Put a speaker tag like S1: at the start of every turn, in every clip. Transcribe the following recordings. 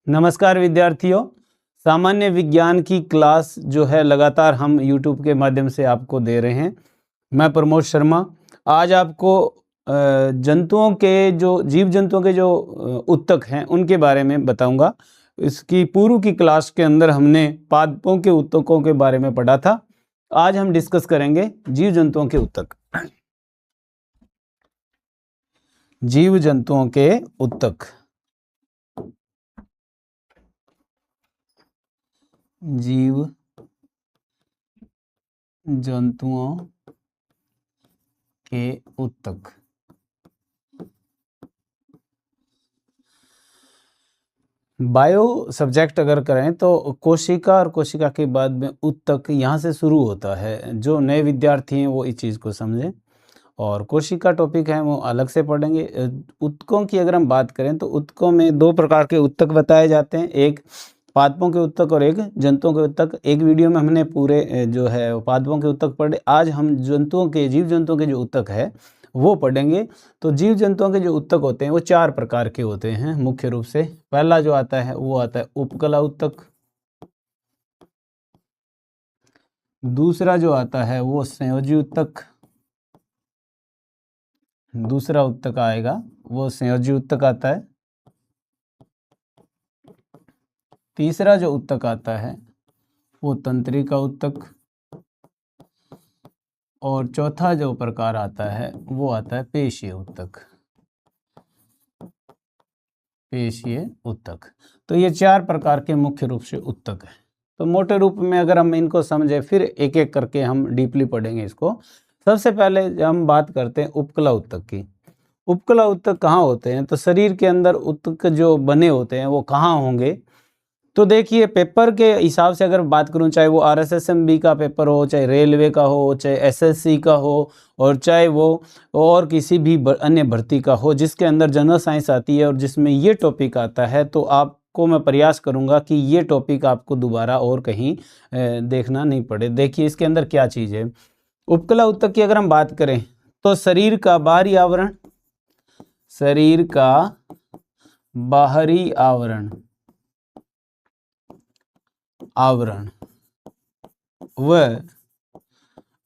S1: नमस्कार विद्यार्थियों, सामान्य विज्ञान की क्लास जो है लगातार हम YouTube के माध्यम से आपको दे रहे हैं। मैं प्रमोद शर्मा आज आपको जंतुओं के जो जीव जंतुओं के जो ऊतक हैं उनके बारे में बताऊंगा। इसकी पूर्व की क्लास के अंदर हमने पादपों के ऊतकों के बारे में पढ़ा था। आज हम डिस्कस करेंगे जीव जंतुओं के ऊतक। जीव जंतुओं के ऊतक। जीव जंतुओं के ऊतक। बायो सब्जेक्ट अगर करें तो कोशिका और कोशिका के बाद में ऊतक यहाँ से शुरू होता है। जो नए विद्यार्थी हैं वो इस चीज़ को समझें, और कोशिका टॉपिक है वो अलग से पढ़ेंगे। ऊतकों की अगर हम बात करें तो ऊतकों में दो प्रकार के ऊतक बताए जाते हैं, एक पादपों के ऊतक और एक जंतुओं के ऊतक। एक वीडियो में हमने पूरे जो है पादपों के ऊतक पढ़े। आज हम जीव जंतुओं के जो ऊतक है वो पढ़ेंगे। तो जीव जंतुओं के जो ऊतक होते हैं वो चार प्रकार के होते हैं मुख्य रूप से। पहला जो आता है वो आता है उपकला ऊतक। दूसरा जो आता है वो संयोजी ऊतक। दूसरा ऊतक आएगा वो संयोजी ऊतक आता है। तीसरा जो ऊतक आता है वो तंत्रिका ऊतक। और चौथा जो प्रकार आता है वो आता है पेशीय ऊतक। पेशीय ऊतक। तो ये चार प्रकार के मुख्य रूप से ऊतक है। तो मोटे रूप में अगर हम इनको समझे, फिर एक एक करके हम डीपली पढ़ेंगे इसको। सबसे पहले हम बात करते हैं उपकला ऊतक की। उपकला ऊतक कहाँ होते हैं? तो शरीर के अंदर ऊतक जो बने होते हैं वो कहाँ होंगे? तो देखिए, पेपर के हिसाब से अगर बात करूं, चाहे वो RSSMB का पेपर हो, चाहे रेलवे का हो, चाहे SSC का हो, और चाहे वो और किसी भी अन्य भर्ती का हो जिसके अंदर जनरल साइंस आती है और जिसमें ये टॉपिक आता है, तो आपको मैं प्रयास करूंगा कि ये टॉपिक आपको दोबारा और कहीं देखना नहीं पड़े। देखिए इसके अंदर क्या चीज़ है। उपकला ऊतक की अगर हम बात करें तो शरीर का बाहरी आवरण, शरीर का बाहरी आवरण व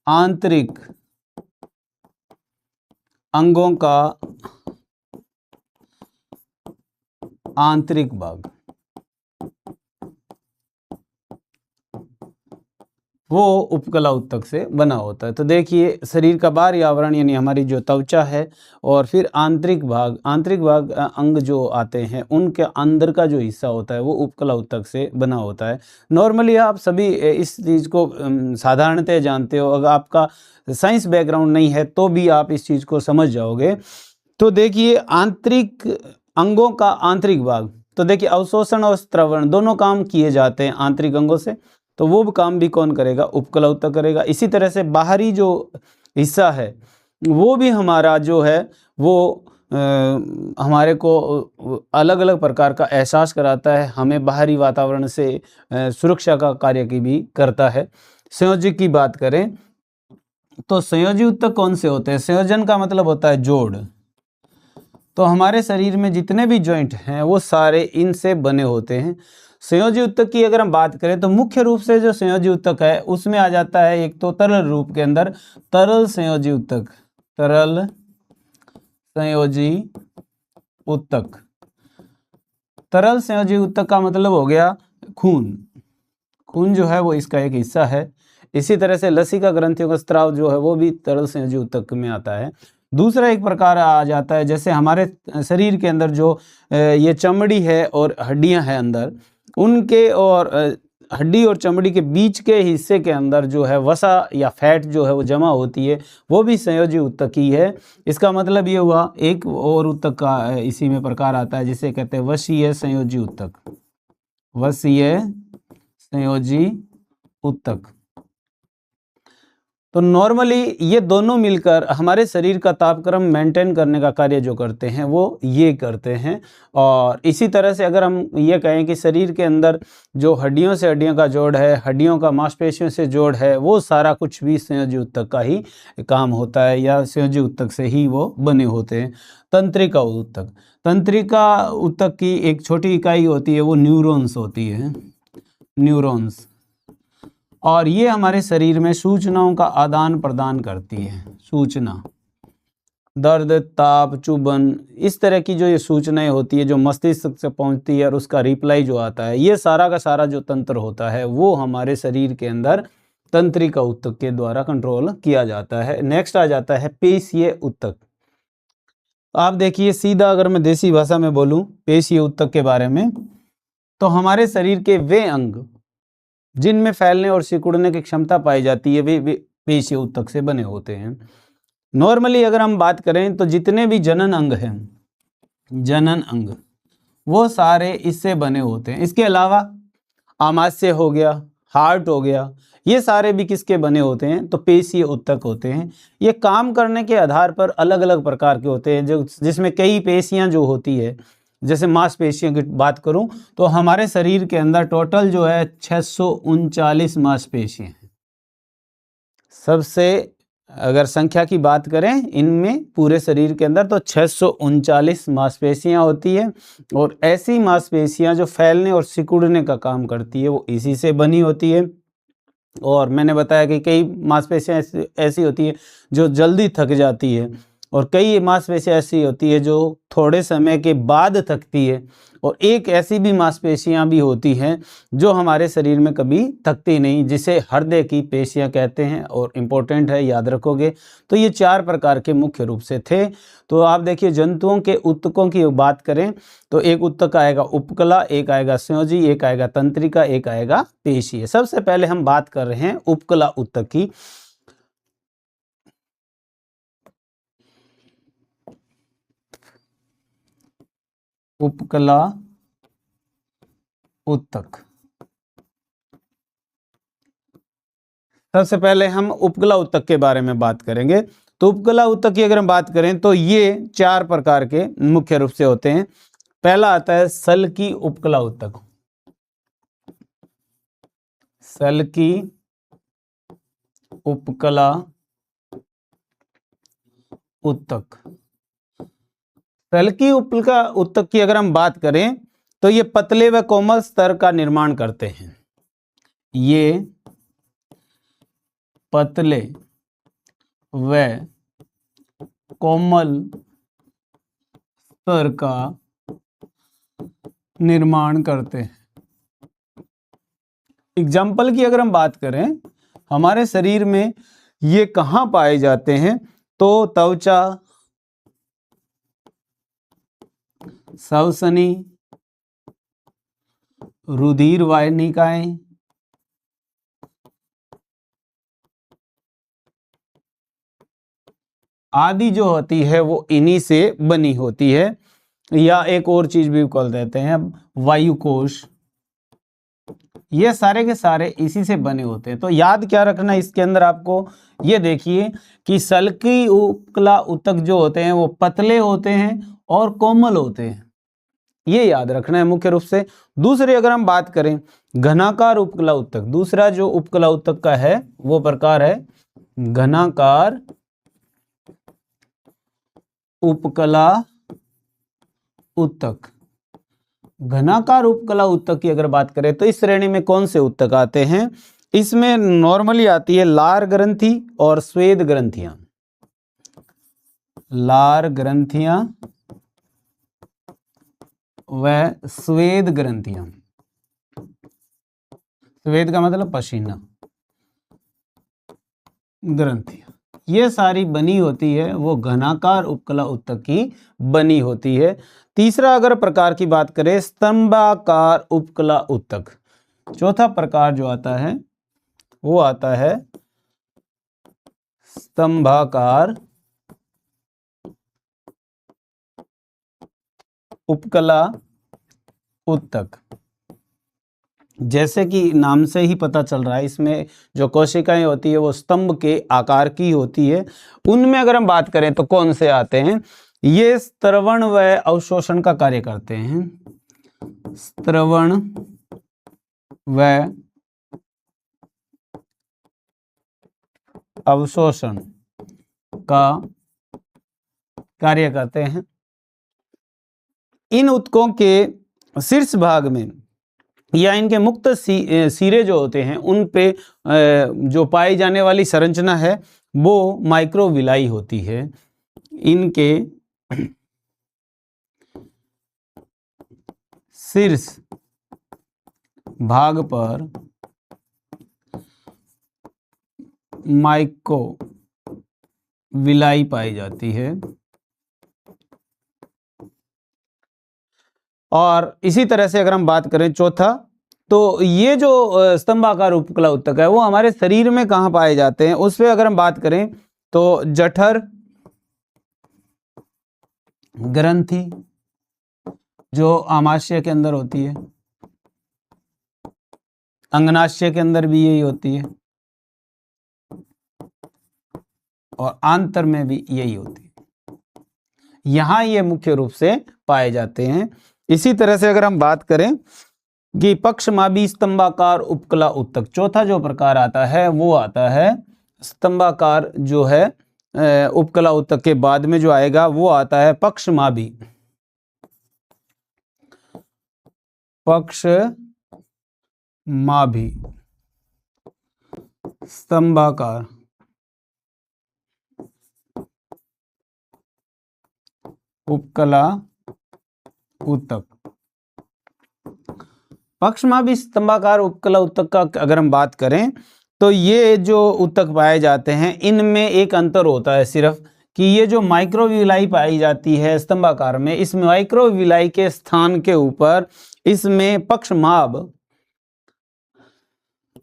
S1: आंतरिक अंगों का आंतरिक भाग, वो उपकला ऊतक से बना होता है। तो देखिए, शरीर का बाहरी आवरण यानी हमारी जो त्वचा है, और फिर आंतरिक भाग अंग जो आते हैं उनके अंदर का जो हिस्सा होता है वो उपकला ऊतक से बना होता है। नॉर्मली आप सभी इस चीज़ को साधारणतः जानते हो। अगर आपका साइंस बैकग्राउंड नहीं है तो भी आप इस चीज़ को समझ जाओगे। तो देखिए, आंतरिक अंगों का आंतरिक भाग, तो देखिए अवशोषण और स्त्रवण दोनों काम किए जाते हैं आंतरिक अंगों से। तो वो काम भी कौन करेगा? उपकला ऊतक करेगा। इसी तरह से बाहरी जो हिस्सा है वो भी हमारा जो है वो हमारे को अलग अलग प्रकार का एहसास कराता है। हमें बाहरी वातावरण से सुरक्षा का कार्य की भी करता है। संयोजी की बात करें तो संयोजी ऊतक कौन से होते हैं? संयोजन का मतलब होता है जोड़। तो हमारे शरीर में जितने भी जॉइंट हैं वो सारे इनसे बने होते हैं। संयोजी ऊतक की अगर हम बात करें तो मुख्य रूप से जो संयोजी ऊतक है उसमें आ जाता है एक तो तरल रूप के अंदर तरल संयोजी ऊतक। तरल संयोजी ऊतक। तरल संयोजी ऊतक का मतलब हो गया खून। खून जो है वो इसका एक हिस्सा है। इसी तरह से लसिका ग्रंथियों का स्त्राव जो है वो भी तरल संयोजी ऊतक में आता है। दूसरा एक प्रकार आ जाता है, जैसे हमारे शरीर के अंदर जो ये चमड़ी है और हड्डियां हैं अंदर, उनके और हड्डी और चमड़ी के बीच के हिस्से के अंदर जो है वसा या फैट जो है वो जमा होती है, वो भी संयोजी ऊतक ही है। इसका मतलब ये हुआ। एक और ऊतक का इसी में प्रकार आता है जिसे कहते हैं वसीय संयोजी ऊतक। वसीय संयोजी ऊतक। तो नॉर्मली ये दोनों मिलकर हमारे शरीर का तापक्रम मेंटेन करने का कार्य जो करते हैं वो ये करते हैं। और इसी तरह से अगर हम ये कहें कि शरीर के अंदर जो हड्डियों से हड्डियों का जोड़ है, हड्डियों का मांसपेशियों से जोड़ है, वो सारा कुछ भी संयोजी ऊतक का ही काम होता है या संयोजी ऊतक से ही वो बने होते हैं। तंत्रिका ऊतक, तंत्रिका ऊतक की एक छोटी इकाई होती है, वो न्यूरॉन्स होती है, न्यूरॉन्स। और ये हमारे शरीर में सूचनाओं का आदान प्रदान करती है। सूचना, दर्द, ताप, चुभन, इस तरह की जो ये सूचनाएं होती है जो मस्तिष्क से पहुंचती है और उसका रिप्लाई जो आता है, ये सारा का सारा जो तंत्र होता है वो हमारे शरीर के अंदर तंत्रिका ऊतक के द्वारा कंट्रोल किया जाता है। नेक्स्ट आ जाता है पेशीय ऊतक। आप देखिए, सीधा अगर मैं देसी भाषा में बोलूं पेशीय ऊतक के बारे में, तो हमारे शरीर के वे अंग जिनमें फैलने और सिकुड़ने की क्षमता पाई जाती है वे पेशीय ऊतक से बने होते हैं। नॉर्मली अगर हम बात करें तो जितने भी जनन अंग हैं, जनन अंग, वो सारे इससे बने होते हैं। इसके अलावा आमाशय हो गया, हार्ट हो गया, ये सारे भी किसके बने होते हैं, तो पेशीय ऊतक होते हैं। ये काम करने के आधार पर अलग अलग प्रकार के होते हैं, जो जिसमें कई पेशियां जो होती है, जैसे मांसपेशियों की बात करूं तो हमारे शरीर के अंदर टोटल जो है 639 मांसपेशियां हैं। सबसे अगर संख्या की बात करें इनमें पूरे शरीर के अंदर तो 639 मांसपेशियां होती है। और ऐसी मांसपेशियां जो फैलने और सिकुड़ने का काम करती है वो इसी से बनी होती है। और मैंने बताया कि कई मांसपेशियां ऐसी होती है जो जल्दी थक जाती है, और कई मांसपेशियां ऐसी होती है जो थोड़े समय के बाद थकती है, और एक ऐसी भी मांसपेशियां भी होती हैं जो हमारे शरीर में कभी थकती नहीं, जिसे हृदय की पेशियां कहते हैं। और इम्पोर्टेंट है, याद रखोगे। तो ये 4 प्रकार के मुख्य रूप से थे। तो आप देखिए, जंतुओं के ऊतकों की बात करें तो एक ऊतक आएगा उपकला, एक आएगा संयोजी, एक आएगा तंत्रिका, एक आएगा पेशीय। सबसे पहले हम बात कर रहे हैं उपकला ऊतक की। उपकला ऊतक, सबसे पहले हम उपकला ऊतक के बारे में बात करेंगे। तो उपकला ऊतक की अगर हम बात करें तो ये 4 प्रकार के मुख्य रूप से होते हैं। पहला आता है सल्की उपकला ऊतक। सल्की उपकला ऊतक, सल्की उपकला ऊतक की अगर हम बात करें तो ये पतले व कोमल स्तर का निर्माण करते हैं। ये पतले व कोमल स्तर का निर्माण करते हैं। एग्जाम्पल की अगर हम बात करें, हमारे शरीर में ये कहाँ पाए जाते हैं, तो त्वचा, श्वसनी, रुधिर वाहिनिकाएं, आदि जो होती है वो इन्हीं से बनी होती है। या एक और चीज भी कॉल देते हैं वायुकोश, ये सारे के सारे इसी से बने होते हैं। तो याद क्या रखना इसके अंदर आपको, ये देखिए कि सल्की उपकला ऊतक जो होते हैं वो पतले होते हैं और कोमल होते हैं, ये याद रखना है मुख्य रूप से। दूसरी अगर हम बात करें घनाकार उपकला ऊतक, दूसरा जो उपकला ऊतक का है वो प्रकार है घनाकार उपकला ऊतक। घनाकार उपकला ऊतक की अगर बात करें तो इस श्रेणी में कौन से ऊतक आते हैं, इसमें नॉर्मली आती है लार ग्रंथि और स्वेद ग्रंथियां। लार ग्रंथियां व स्वेद ग्रंथियां। स्वेद का मतलब पसीना, ग्रंथियां, ये सारी बनी होती है वो घनाकार उपकला ऊतक की बनी होती है। तीसरा अगर प्रकार की बात करें स्तंभाकार उपकला ऊतक। चौथा प्रकार जो आता है वो आता है स्तंभाकार उपकला ऊतक। जैसे कि नाम से ही पता चल रहा है, इसमें जो कोशिकाएं होती है वो स्तंभ के आकार की होती है। उनमें अगर हम बात करें तो कौन से आते हैं, ये स्त्रवण व अवशोषण का कार्य करते हैं। स्त्रवण व अवशोषण का कार्य करते हैं। इन ऊतकों के शीर्ष भाग में या इनके मुक्त सिरे जो होते हैं उन पे जो पाई जाने वाली संरचना है वो माइक्रोविलाई होती है। इनके शीर्ष भाग पर माइक्रोविलाई पाई जाती है। और इसी तरह से अगर हम बात करें चौथा, तो ये जो स्तंभाकार उपकला ऊतक है वो हमारे शरीर में कहाँ पाए जाते हैं, उस पर अगर हम बात करें तो जठर ग्रंथि जो आमाशय के अंदर होती है, अंगनाशय के अंदर भी यही होती है और आंतर में भी यही होती है। यहां ये मुख्य रूप से पाए जाते हैं। इसी तरह से अगर हम बात करें कि पक्षमाभी स्तंभाकार उपकला ऊतक, चौथा जो प्रकार आता है वो आता है स्तंभाकार जो है उपकला ऊतक के बाद में जो आएगा वो आता है पक्षमाभी। पक्षमाभी स्तंभाकार उपकला ऊतक। पक्षमाभी स्तंभाकार उपकला ऊतक का अगर हम बात करें तो ये जो ऊतक पाए जाते हैं इनमें एक अंतर होता है सिर्फ कि ये जो माइक्रोविलाई पाई जाती है स्तंभाकार में, इस माइक्रोविलाई के स्थान के ऊपर इसमें पक्षमाभ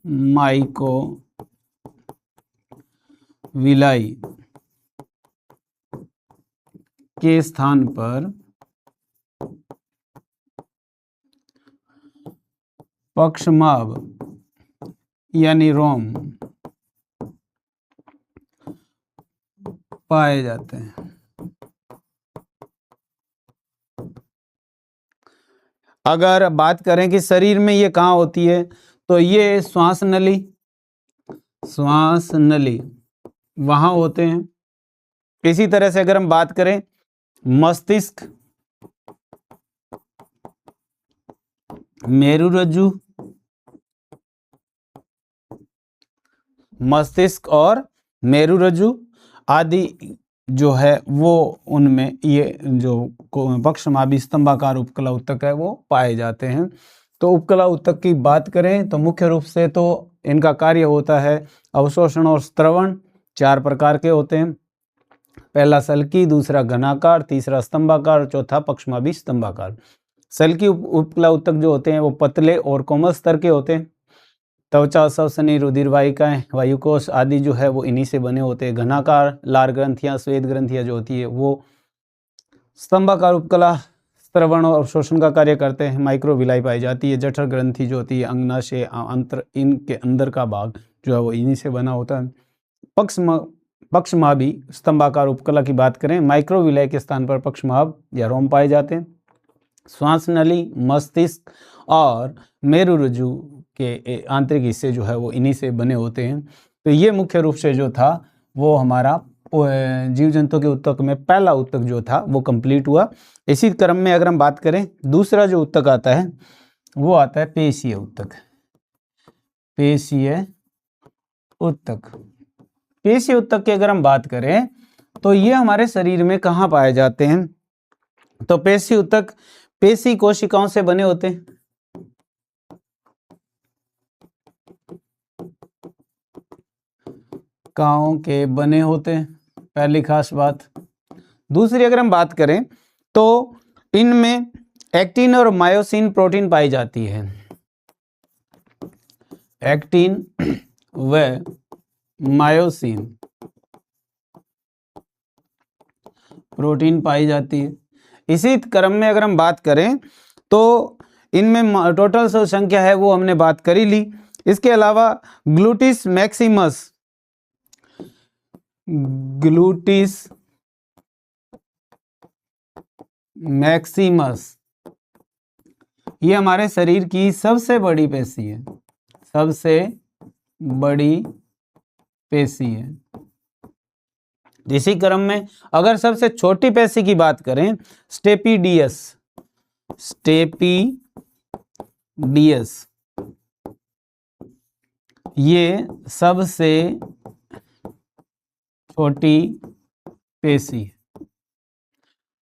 S1: माइक्रोविलाई के स्थान पर पक्षमाभ यानी रोम पाए जाते हैं। अगर बात करें कि शरीर में ये कहाँ होती है तो ये श्वास नली वहां होते हैं। इसी तरह से अगर हम बात करें मस्तिष्क, मेरुरज्जु, मस्तिष्क और मेरुरज्जु आदि जो है वो उनमें ये जो पक्षमाभी स्तंभाकार उपकला ऊतक है वो पाए जाते हैं। तो उपकला ऊतक की बात करें तो मुख्य रूप से तो इनका कार्य होता है अवशोषण और स्त्रवण, 4 प्रकार के होते हैं। पहला सल्की, दूसरा घनाकार, तीसरा स्तंभाकार, चौथा पक्षमाभी स्तंभाकार। सल्की उपकला ऊतक जो होते हैं वो पतले और कोमल स्तर के होते हैं। त्वचा, श्वसनी, रुधिर वाहिकाएं, वायुकोश आदि जो है वो इन्हीं से बने होते हैं। घनाकार लार ग्रंथियां, श्वेत ग्रंथियां जो होती है वो स्तंभाकार उपकला स्त्रवण और अवशोषण का कार्य करते हैं। माइक्रोविलाई पाई जाती है। जठर ग्रंथि जो होती है, अंगनाशय, अंतर, इनके अंदर का भाग जो है वो इन्हीं से बना होता है। पक्षमाभी स्तंभाकार उपकला की बात करें, माइक्रोविलाई के स्थान पर पक्षमाभ या रोम पाए जाते हैं। श्वास नली, मस्तिष्क और मेरुरज्जु के आंतरिक हिस्से जो है वो इन्हीं से बने होते हैं। तो ये मुख्य रूप से जो था वो हमारा जीव जंतु के ऊतक में पहला ऊतक जो था वो कंप्लीट हुआ। इसी क्रम में अगर हम बात करें दूसरा जो ऊतक आता है वो आता है पेशीय ऊतक। पेशीय ऊतक, पेशीय ऊतक की अगर हम बात करें तो ये हमारे शरीर में कहाँ पाए जाते हैं, तो पेशीय ऊतक पेशी कोशिकाओं से बने होते हैं। कोशिकाओं के बने होते हैं, पहली खास बात। दूसरी अगर हम बात करें तो इनमें एक्टिन और मायोसिन प्रोटीन पाई जाती है। एक्टिन व मायोसिन प्रोटीन पाई जाती है। इसी क्रम में अगर हम बात करें तो इनमें टोटल जो संख्या है वो हमने बात कर ही ली। इसके अलावा ग्लूटिस मैक्सिमस, ग्लूटिस मैक्सिमस ये हमारे शरीर की सबसे बड़ी पेशी है, सबसे बड़ी पेशी है। इसी क्रम में अगर सबसे छोटी पेशी की बात करें, स्टेपिडियस, स्टेपिडियस ये सबसे छोटी पेशी है।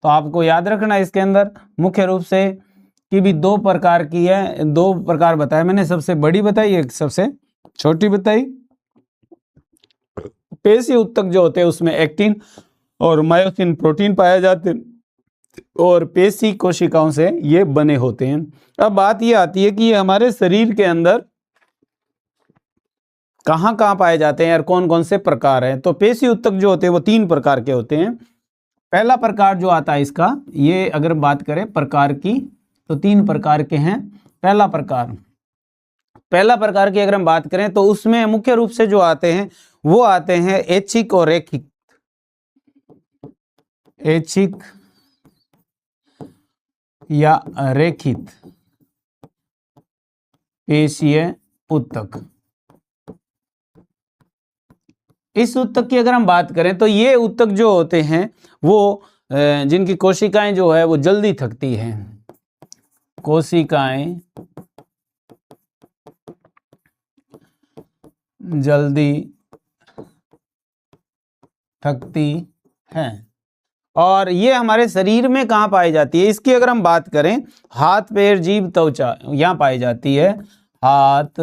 S1: तो आपको याद रखना इसके अंदर मुख्य रूप से कि भी दो प्रकार की है, दो प्रकार बताए मैंने, सबसे बड़ी बताई, एक सबसे छोटी बताई। पेशी उत्तक जो होते हैं उसमें एक्टिन और मायोसिन प्रोटीन पाए जाते हैं और पेशी कोशिकाओं से ये बने होते हैं। अब बात ये आती है कि ये हमारे शरीर के अंदर कहाँ कहाँ पाए जाते हैं और कौन कौन से प्रकार हैं। तो पेशी उत्तक जो होते हैं वो 3 प्रकार के होते हैं। पहला प्रकार जो आता है इसका, ये अगर बात करें प्रकार की तो 3 प्रकार के हैं। पहला प्रकार की अगर हम बात करें तो उसमें मुख्य रूप से जो आते हैं वो आते हैं ऐच्छिक और रेखिक, ऐच्छिक या रेखित पेशीय उत्तक। इस उत्तक की अगर हम बात करें तो ये उत्तक जो होते हैं वो जिनकी कोशिकाएं जो है वो जल्दी थकती हैं, कोशिकाएं जल्दी थकती हैं। और ये हमारे शरीर में कहाँ पाई जाती है, इसकी अगर हम बात करें, हाथ पैर जीभ त्वचा यहाँ पाई जाती है। हाथ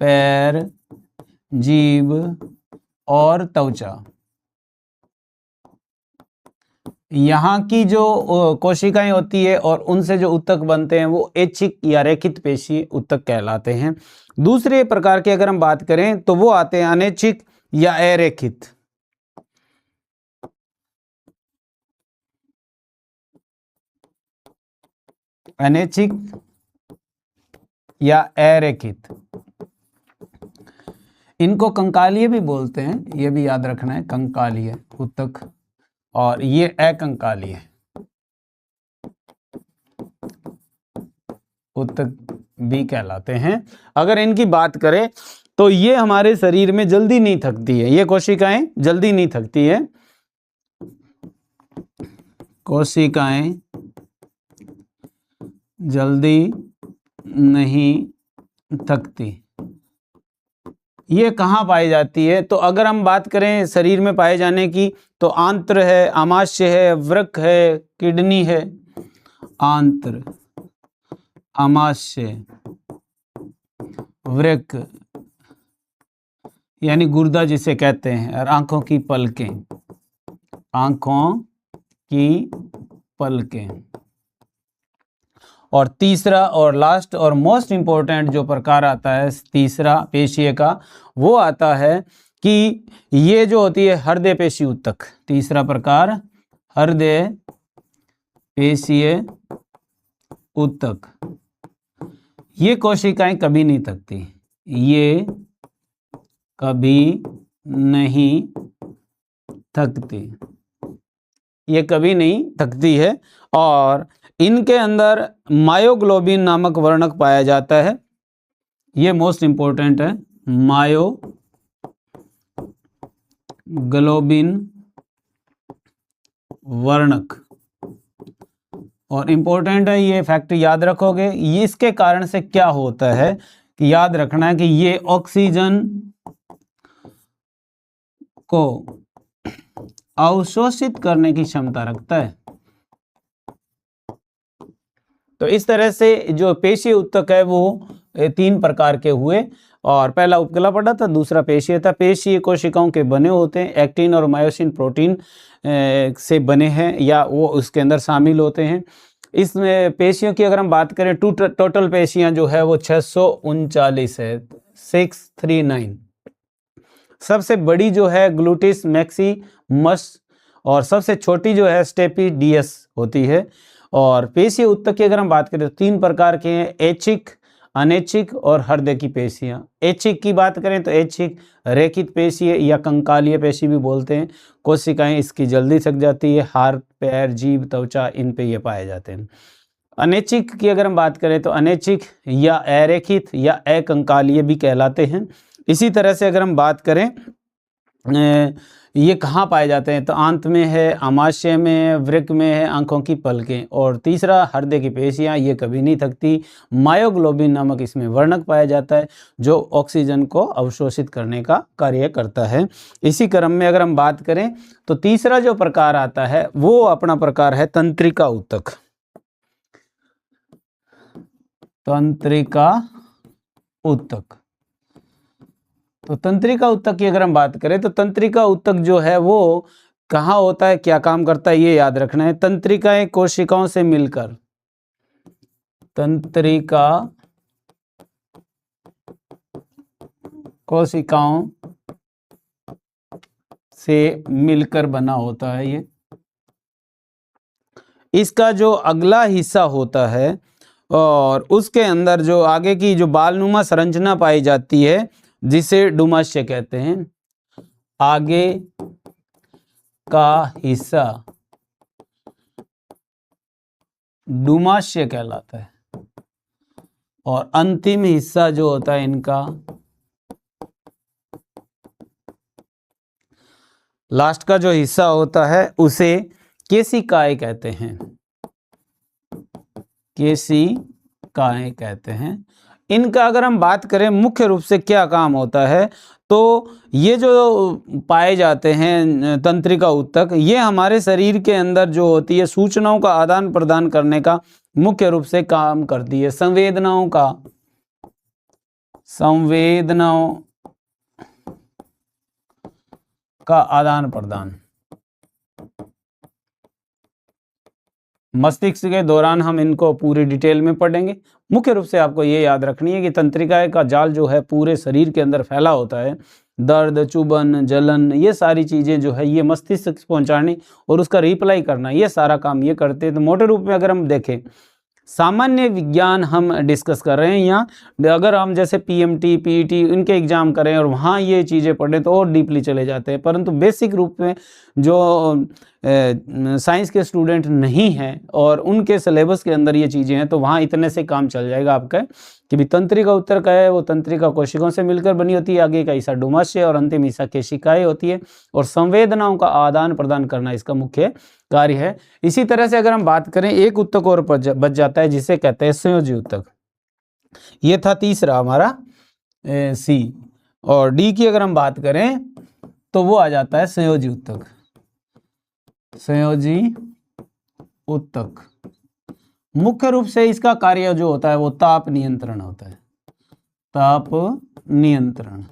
S1: पैर जीभ और त्वचा, यहाँ की जो कोशिकाएं होती है और उनसे जो उत्तक बनते हैं वो ऐच्छिक या रेखित पेशी उत्तक कहलाते हैं। दूसरे प्रकार के अगर हम बात करें तो वो आते हैं अनैच्छिक या अरेखित। अनैच्छिक या अरेखित, इनको कंकालीय भी बोलते हैं, ये भी याद रखना है, कंकालीय उत्तक, और ये अकंकालीय उत्तक भी कहलाते हैं। अगर इनकी बात करें तो ये हमारे शरीर में जल्दी नहीं थकती है, ये कोशिकाएं जल्दी नहीं थकती है, कोशिकाएं जल्दी नहीं थकती। ये कहाँ पाई जाती है, तो अगर हम बात करें शरीर में पाए जाने की तो आंत्र है, आमाशय है, वृक्क है, किडनी है। आंत्र, आमाशय, वृक्क यानी गुर्दा जिसे कहते हैं, और आंखों की पलकें, आंखों की पलकें। और तीसरा और लास्ट और मोस्ट इंपॉर्टेंट जो प्रकार आता है तीसरा पेशीय का, वो आता है कि ये जो होती है हृदय पेशी उत्तक। तीसरा प्रकार हृदय पेशीय उत्तक। ये कोशिकाएं कभी नहीं थकती, ये कभी नहीं थकती, ये कभी नहीं थकती है। और इनके अंदर मायोग्लोबिन नामक वर्णक पाया जाता है, ये मोस्ट इंपॉर्टेंट है, मायोग्लोबिन वर्णक, और इंपॉर्टेंट है, ये फैक्ट याद रखोगे। ये इसके कारण से क्या होता है कि याद रखना है कि ये ऑक्सीजन को अवशोषित करने की क्षमता रखता है। तो इस तरह से जो पेशीय उत्तक है वो 3 प्रकार के हुए, और पहला उपकला पड़ा था, दूसरा पेशीय था। पेशीय कोशिकाओं के बने होते हैं, एक्टिन और मायोसिन प्रोटीन से बने हैं या वो उसके अंदर शामिल होते हैं। इसमें पेशियों की अगर हम बात करें, टोटल पेशियां जो है वो 639 है, 639। सबसे बड़ी जो है ग्लूटिस मैक्सिमस और सबसे छोटी जो है स्टेपिडियस होती है। और पेशीय ऊतक की अगर हम बात करें तो 3 प्रकार के हैं, ऐच्छिक, अनैच्छिक और हृदय की पेशियां। ऐच्छिक की बात करें तो ऐच्छिक रेखित पेशीय या कंकालीय पेशी भी बोलते हैं, कोशिकाएं इसकी जल्दी थक जाती है, हाथ, पैर, जीभ, त्वचा इन पे ये पाए जाते हैं। अनैच्छिक की अगर हम बात करें तो अनैच्छिक या अरेखित या अकंकालीय भी कहलाते हैं। इसी तरह से अगर हम बात करें ये कहाँ पाए जाते हैं तो आंत में है, आमाशय में है, वृक्क में है, आंखों की पलकें। और तीसरा हृदय की पेशियाँ, ये कभी नहीं थकती। मायोग्लोबिन नामक इसमें वर्णक पाया जाता है जो ऑक्सीजन को अवशोषित करने का कार्य करता है। इसी क्रम में अगर हम बात करें तो तीसरा जो प्रकार आता है वो अपना प्रकार है तंत्रिका ऊतक। तंत्रिका ऊतक, तो तंत्रिका ऊतक की अगर हम बात करें तो तंत्रिका ऊतक जो है वो कहाँ होता है, क्या काम करता है, ये याद रखना है। तंत्रिकाएं कोशिकाओं से मिलकर, तंत्रिका कोशिकाओं से मिलकर बना होता है ये। इसका जो अगला हिस्सा होता है और उसके अंदर जो आगे की जो बालनुमा संरचना पाई जाती है जिसे डुमाशय कहते हैं, आगे का हिस्सा डुमाशय कहलाता है और अंतिम हिस्सा जो होता है इनका, लास्ट का जो हिस्सा होता है उसे केशिकाएं कहते हैं, केशिकाएं कहते हैं। इनका अगर हम बात करें मुख्य रूप से क्या काम होता है तो ये जो पाए जाते हैं तंत्रिका ऊतक, ये हमारे शरीर के अंदर जो होती है सूचनाओं का आदान प्रदान करने का मुख्य रूप से काम करती है। संवेदनाओं का आदान प्रदान मस्तिष्क के दौरान हम इनको पूरी डिटेल में पढ़ेंगे। मुख्य रूप से आपको ये याद रखनी है कि तंत्रिकाएं का जाल जो है पूरे शरीर के अंदर फैला होता है। दर्द, चुभन, जलन, ये सारी चीज़ें जो है ये मस्तिष्क तक पहुंचाने और उसका रिप्लाई करना, ये सारा काम ये करते हैं। तो मोटे रूप में अगर हम देखें, सामान्य विज्ञान हम डिस्कस कर रहे हैं यहाँ, अगर हम जैसे पीएमटी, पीईटी इनके एग्जाम करें और वहाँ ये चीज़ें पढ़ें तो और डीपली चले जाते हैं, परंतु बेसिक रूप में जो साइंस के स्टूडेंट नहीं हैं और उनके सिलेबस के अंदर ये चीज़ें हैं तो वहाँ इतने से काम चल जाएगा आपका कि भी तंत्रिका ऊतक है वो तंत्रिका कोशिकाओं से मिलकर बनी होती है, आगे का हिस्सा डुमाशय और अंतिम हिस्सा केशिकाएं होती है और संवेदनाओं का आदान प्रदान करना इसका मुख्य कार्य है। इसी तरह से अगर हम बात करें एक ऊतक और बच जाता है जिसे कहते हैं संयोजी ऊतक। ये था तीसरा हमारा सी। और डी की अगर हम बात करें तो वो आ जाता है संयोजी ऊतक। संयोजी ऊतक मुख्य रूप से इसका कार्य जो होता है वो ताप नियंत्रण होता है। ताप नियंत्रण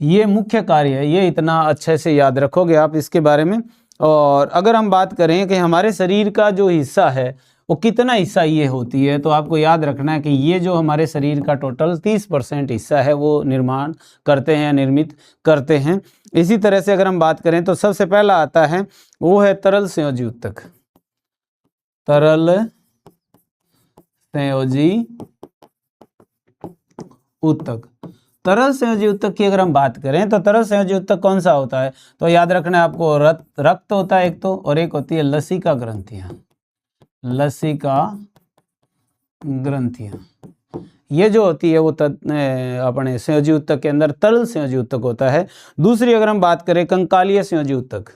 S1: ये मुख्य कार्य है, ये इतना अच्छे से याद रखोगे आप इसके बारे में। और अगर हम बात करें कि हमारे शरीर का जो हिस्सा है वो कितना हिस्सा ये होती है तो आपको याद रखना है कि ये जो हमारे शरीर का टोटल 30% हिस्सा है वो निर्माण करते हैं, निर्मित करते हैं। इसी तरह से अगर हम बात करें तो सबसे पहला आता है वो है तरल संयोजी ऊतक। तरल संयोजी ऊतक। तरल संयोजी ऊतक की अगर हम बात करें तो तरल संयोजी ऊतक कौन सा होता है तो याद रखना है आपको, रक्त होता है एक तो, और एक होती है लसिका ग्रंथियां। लसिका ग्रंथियां ये जो होती है वो अपने संयोजी ऊतक के अंदर तरल संयोजी ऊतक होता है। दूसरी अगर हम बात करें कंकालीय संयोजी ऊतक,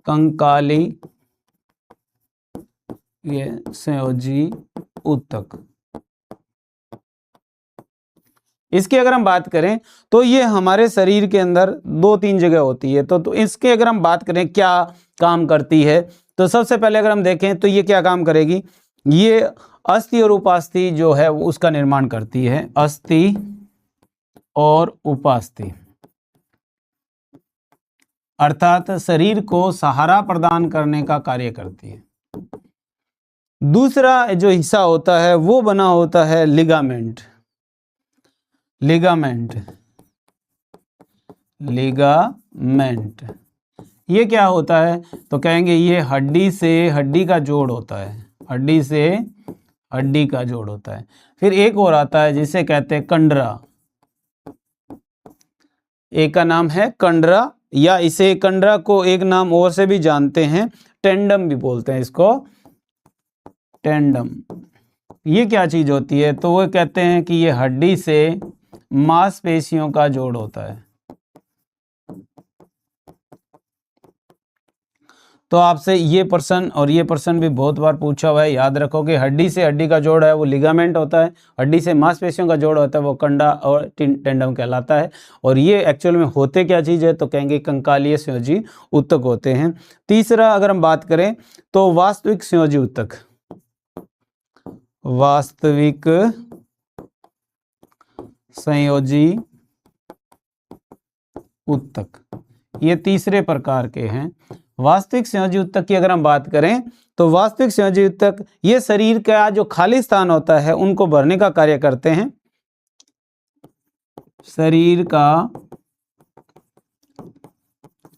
S1: कंकाली ये संयोजी ऊतक, इसकी अगर हम बात करें तो ये हमारे शरीर के अंदर 2-3 जगह होती है। तो इसके अगर हम बात करें क्या काम करती है तो सबसे पहले अगर हम देखें तो ये क्या काम करेगी, ये अस्थि और उपास्थि जो है उसका निर्माण करती है। अस्थि और उपास्थि अर्थात शरीर को सहारा प्रदान करने का कार्य करती है। दूसरा जो हिस्सा होता है वो बना होता है लिगामेंट। लिगामेंट ये क्या होता है, तो कहेंगे ये हड्डी से हड्डी का जोड़ होता है, हड्डी से हड्डी का जोड़ होता है। फिर एक और आता है जिसे कहते हैं कंडरा, एक का नाम है कंडरा, या इसे कंडरा को एक नाम और से भी जानते हैं, टेंडम भी बोलते हैं इसको, टेंडम। ये क्या चीज होती है, तो वो कहते हैं कि ये हड्डी से मांसपेशियों का जोड़ होता है। तो आपसे ये प्रश्न और ये प्रश्न भी बहुत बार पूछा हुआ है, याद रखो कि हड्डी से हड्डी का जोड़ है वो लिगामेंट होता है, हड्डी से मांसपेशियों का जोड़ होता है वो कंडा और टेंडम कहलाता है। और ये एक्चुअल में होते क्या चीज़ है, तो कहेंगे कंकालीय संयोजी ऊतक होते हैं। तीसरा अगर हम बात करें तो वास्तविक संयोजी ऊतक, वास्तविक संयोजी ऊतक, ये तीसरे प्रकार के हैं। वास्तविक संयोजी ऊतक की अगर हम बात करें तो वास्तविक संयोजी ऊतक ये शरीर का जो खाली स्थान होता है उनको भरने का कार्य करते हैं, शरीर का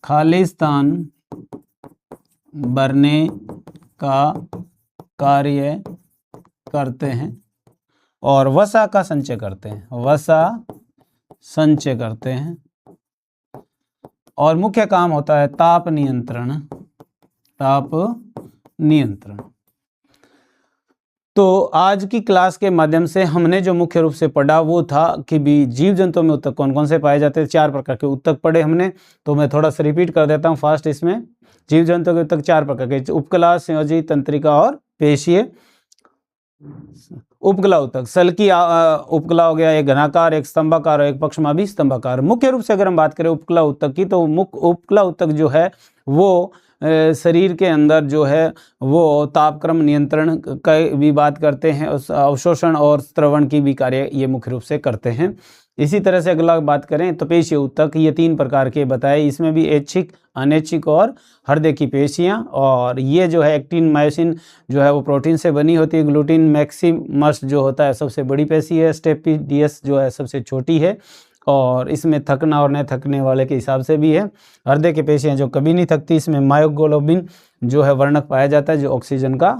S1: खाली स्थान भरने का कार्य करते हैं और वसा का संचय करते हैं, वसा संचय करते हैं। और मुख्य काम होता है ताप नियंत्रण, ताप नियंत्रण। तो आज की क्लास के माध्यम से हमने जो मुख्य रूप से पढ़ा वो था कि भी जीव जंतुओं में ऊतक कौन कौन से पाए जाते हैं, 4 प्रकार के ऊतक पढ़े हमने। तो मैं थोड़ा सा रिपीट कर देता हूँ फास्ट। इसमें जीव जंतुओं के ऊतक 4 प्रकार के, उपकला, संयोजी, तंत्रिका और पेशीय। उपकला ऊतक, सल्की उपकला हो गया, एक घनाकार, एक स्तंभाकार और एक पक्षमाभी स्तंभाकार। मुख्य रूप से अगर हम बात करें उपकला ऊतक की, तो उपकला ऊतक जो है वो शरीर के अंदर जो है वो तापक्रम नियंत्रण का भी बात करते हैं, अवशोषण और स्त्रवण की भी कार्य ये मुख्य रूप से करते हैं। इसी तरह से अगला बात करें तो पेशीय ऊतक, ये 3 प्रकार के बताए, इसमें भी ऐच्छिक, अनैच्छिक और हृदय की पेशियां। और ये जो है एक्टिन मायोसिन जो है वो प्रोटीन से बनी होती है, ग्लूटिन मैक्सिमस जो होता है सबसे बड़ी पेशी है, स्टेपिडियस जो है सबसे छोटी है, और इसमें थकना और न थकने वाले के हिसाब से भी है। हृदय की पेशियां जो कभी नहीं थकती, इसमें मायोग्लोबिन जो है वर्णक पाया जाता है जो ऑक्सीजन का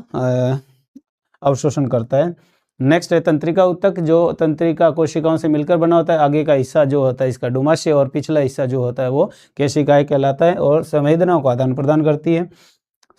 S1: अवशोषण करता है। नेक्स्ट है तंत्रिका ऊतक, जो तंत्रिका कोशिकाओं से मिलकर बना होता है। आगे का हिस्सा जो होता है इसका डुमाशय और पिछला हिस्सा जो होता है वो केशिकाएं कहलाता है और संवेदनाओं का आदान प्रदान करती है।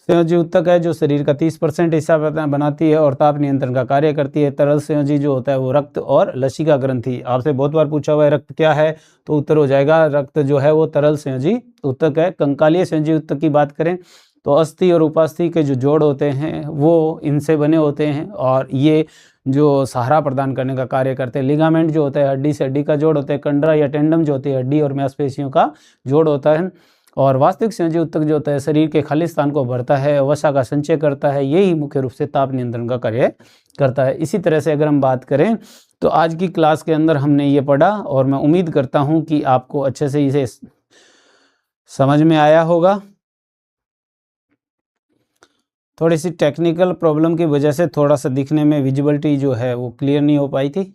S1: संयोजी ऊतक है जो शरीर का 30% हिस्सा बनाती है और ताप नियंत्रण का कार्य करती है। तरल संयोजी जो होता है वो रक्त और लसिका ग्रंथि। आपसे बहुत बार पूछा हुआ है रक्त क्या है, तो उत्तर हो जाएगा रक्त जो है वो तरल संयोजी ऊतक है। कंकालीय संयोजी ऊतक की बात करें तो अस्थि और उपास्थि के जो जोड़ होते हैं वो इनसे बने होते हैं और ये जो सहारा प्रदान करने का कार्य करते हैं। लिगामेंट जो होता है हड्डी से हड्डी का जोड़ होता है। कंडरा या टेंडम जो होती है हड्डी और मांसपेशियों का जोड़ होता है। और वास्तविक संयोजी ऊतक जो होता है शरीर के खाली स्थान को भरता है, वसा का संचय करता है, यही मुख्य रूप से ताप नियंत्रण का कार्य करता है। इसी तरह से अगर हम बात करें तो आज की क्लास के अंदर हमने ये पढ़ा और मैं उम्मीद करता हूँ कि आपको अच्छे से इसे समझ में आया होगा। थोड़ी सी टेक्निकल प्रॉब्लम की वजह से थोड़ा सा दिखने में विजिबिलिटी जो है वो क्लियर नहीं हो पाई थी।